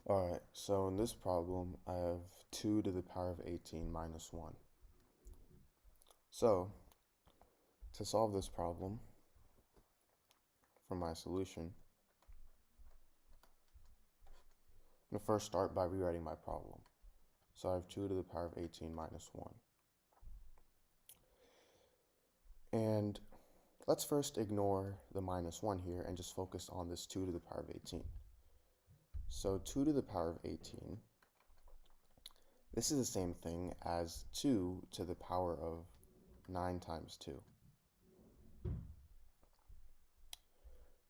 Alright, so in this problem, I have 2 to the power of 18 minus 1. So, to solve this problem for my solution, I'm going to first start by rewriting my problem. So I have 2 to the power of 18 minus 1. And let's first ignore the minus 1 here and just focus on this 2 to the power of 18. So 2 to the power of 18, this is the same thing as 2 to the power of 9 times 2.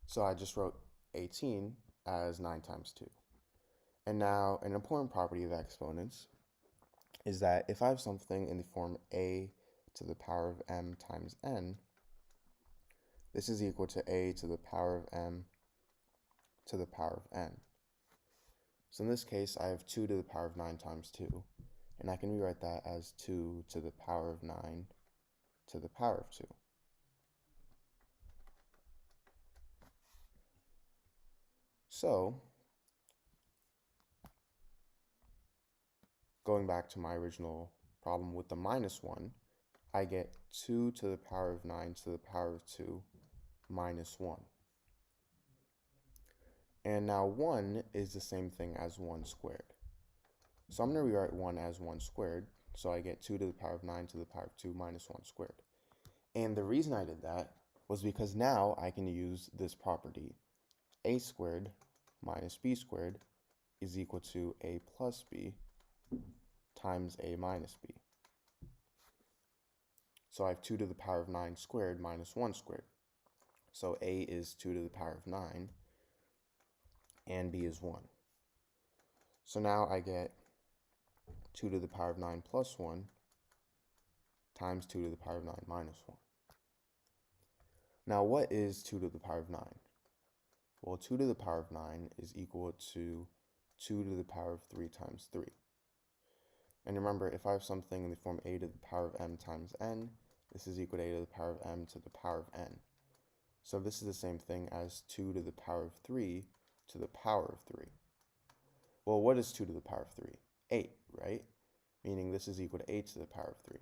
So I just wrote 18 as 9 times 2. And now an important property of exponents is that if I have something in the form a to the power of m times n, this is equal to a to the power of m to the power of n. So in this case, I have 2 to the power of 9 times 2, and I can rewrite that as 2 to the power of 9 to the power of 2. So, going back to my original problem with the minus 1, I get 2 to the power of 9 to the power of 2 minus 1. And now 1 is the same thing as 1 squared. So I'm going to rewrite 1 as 1 squared. So I get 2 to the power of 9 to the power of 2 minus 1 squared. And the reason I did that was because now I can use this property. A squared minus b squared is equal to a plus b times a minus b. So I have 2 to the power of 9 squared minus 1 squared. So a is 2 to the power of 9 and b is 1. So now I get 2 to the power of 9 plus 1 times 2 to the power of 9 minus 1. Now what is 2 to the power of 9? Well, 2 to the power of 9 is equal to 2 to the power of 3 times 3. And remember, if I have something in the form a to the power of m times n, this is equal to a to the power of m to the power of n. So this is the same thing as 2 to the power of 3 to the power of 3. Well, what is 2 to the power of 3? 8, right? Meaning this is equal to 8 to the power of 3,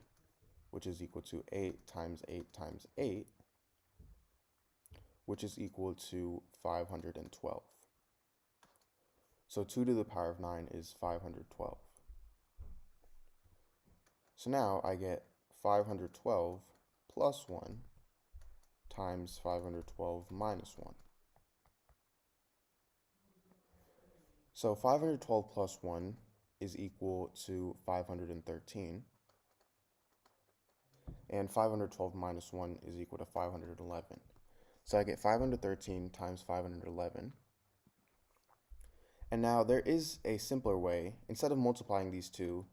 which is equal to 8 times 8 times 8, which is equal to 512. So 2 to the power of 9 is 512. So now I get 512 plus 1 times 512 minus 1. So 512 plus 1 is equal to 513. And 512 minus 1 is equal to 511. So I get 513 times 511. And now there is a simpler way. Instead of multiplying these two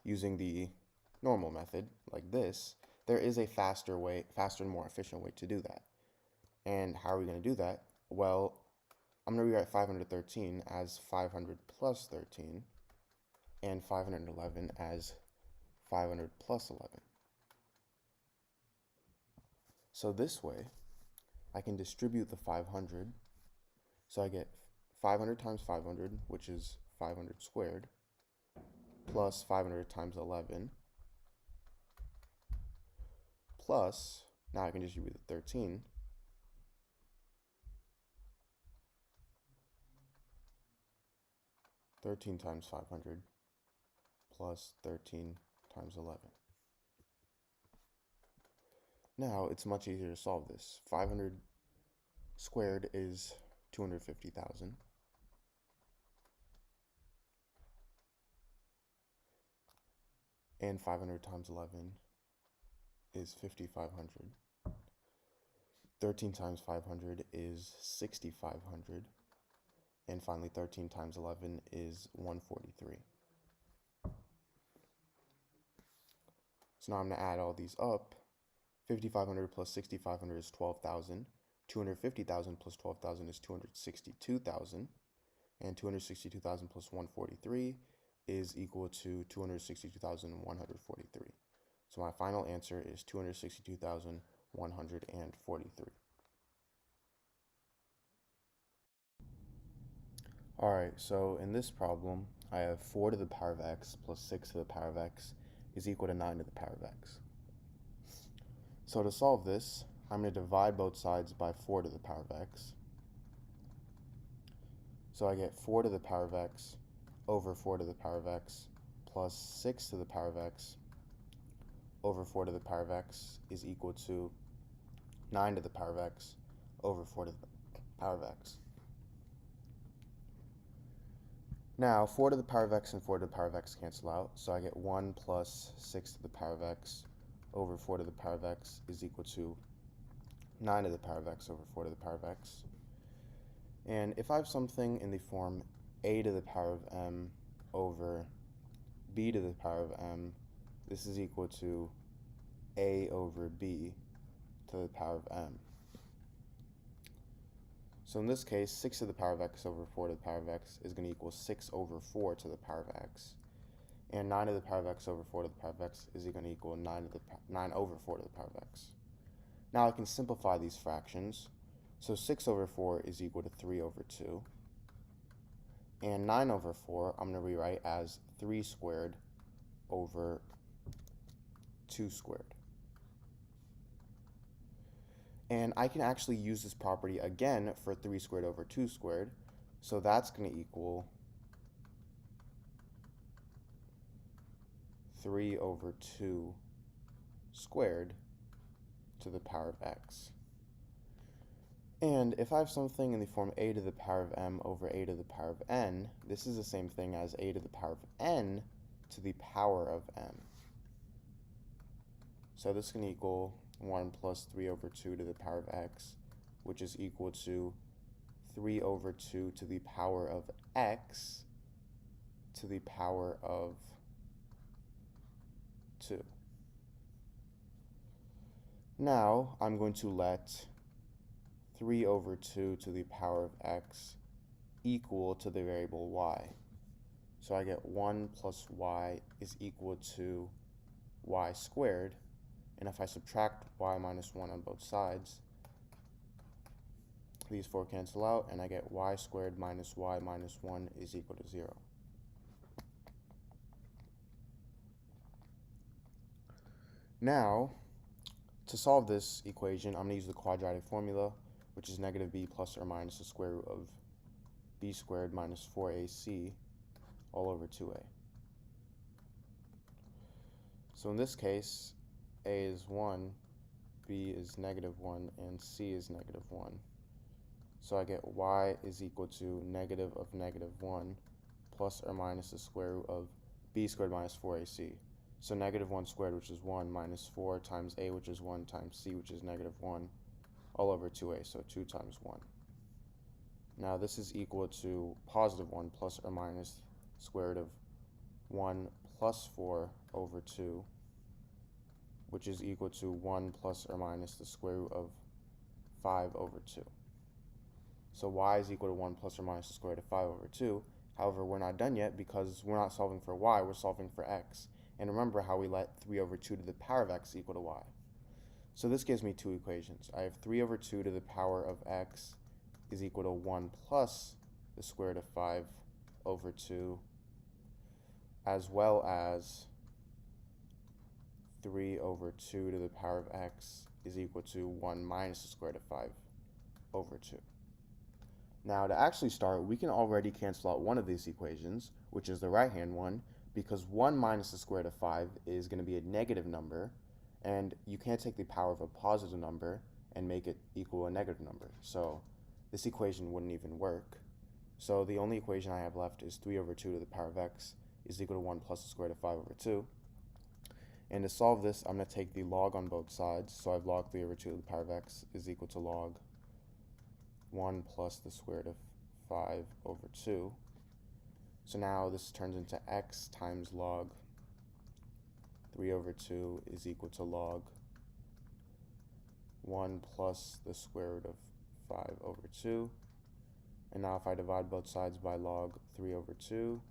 using the normal method, like this, there is a faster and more efficient way to do that. And how are we going to do that? Well, I'm going to rewrite 513 as 500 plus 13, and 511 as 500 plus 11. So this way, I can distribute the 500. So I get 500 times 500, which is 500 squared, plus 500 times 11, plus, now I can distribute the 13, times 500, plus 13 times 11. Now it's much easier to solve this. 500 squared is 250,000. And 500 times 11 is 5,500. 13 times 500 is 6,500. And finally, 13 times 11 is 143. So now I'm going to add all these up. 5,500 plus 6,500 is 12,000. 250,000 plus 12,000 is 262,000. And 262,000 plus 143 is equal to 262,143. So my final answer is 262,143. Alright, so in this problem, I have 4 to the power of x plus 6 to the power of x is equal to 9 to the power of x. So to solve this, I'm going to divide both sides by 4 to the power of x. So I get 4 to the power of x over 4 to the power of x plus 6 to the power of x over 4 to the power of x is equal to 9 to the power of x over 4 to the power of x. Now, 4 to the power of x and 4 to the power of x cancel out, so I get 1 plus 6 to the power of x over 4 to the power of x is equal to 9 to the power of x over 4 to the power of x. And if I have something in the form a to the power of m over b to the power of m, this is equal to a over b to the power of m. So in this case, 6 to the power of x over 4 to the power of x is going to equal 6 over 4 to the power of x. And 9 to the power of x over 4 to the power of x is going to equal 9 over 4 to the power of x. Now I can simplify these fractions. So 6 over 4 is equal to 3 over 2. And 9 over 4 I'm going to rewrite as 3 squared over 2 squared. And I can actually use this property again for 3 squared over 2 squared. So that's going to equal 3 over 2 squared to the power of x. And if I have something in the form a to the power of m over a to the power of n, this is the same thing as a to the power of n to the power of m. So this can equal 1 plus 3 over 2 to the power of x, which is equal to 3 over 2 to the power of x to the power of 2. Now I'm going to let 3 over 2 to the power of x equal to the variable y. So I get 1 plus y is equal to y squared. And if I subtract y minus 1 on both sides, these 4 cancel out, and I get y squared minus y minus 1 is equal to 0. Now, to solve this equation, I'm going to use the quadratic formula, which is negative b plus or minus the square root of b squared minus 4ac all over 2a. So in this case, a is 1, b is negative 1, and c is negative 1. So I get y is equal to negative of negative 1 plus or minus the square root of b squared minus 4ac. So negative 1 squared, which is 1, minus 4 times a, which is 1, times c, which is negative 1, all over 2a, so 2 times 1. Now this is equal to positive 1 plus or minus square root of 1 plus 4 over 2, which is equal to 1 plus or minus the square root of 5 over 2. So y is equal to 1 plus or minus the square root of 5 over 2. However, we're not done yet because we're not solving for y, we're solving for x. And remember how we let 3 over 2 to the power of x equal to y. So this gives me two equations. I have 3 over 2 to the power of x is equal to 1 plus the square root of 5 over 2, as well as 3 over 2 to the power of x is equal to 1 minus the square root of 5 over 2. Now to actually start, we can already cancel out one of these equations, which is the right-hand one, because 1 minus the square root of 5 is going to be a negative number, and you can't take the power of a positive number and make it equal a negative number. So this equation wouldn't even work. So the only equation I have left is 3 over 2 to the power of x is equal to 1 plus the square root of 5 over 2. And to solve this, I'm going to take the log on both sides. So I have log 3 over 2 to the power of x is equal to log 1 plus the square root of 5 over 2. So now this turns into x times log 3 over 2 is equal to log 1 plus the square root of 5 over 2. And now if I divide both sides by log 3 over 2,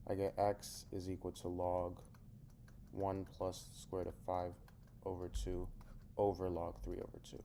I get x is equal to log 1 plus the square root of 5 over 2 over log 3 over 2.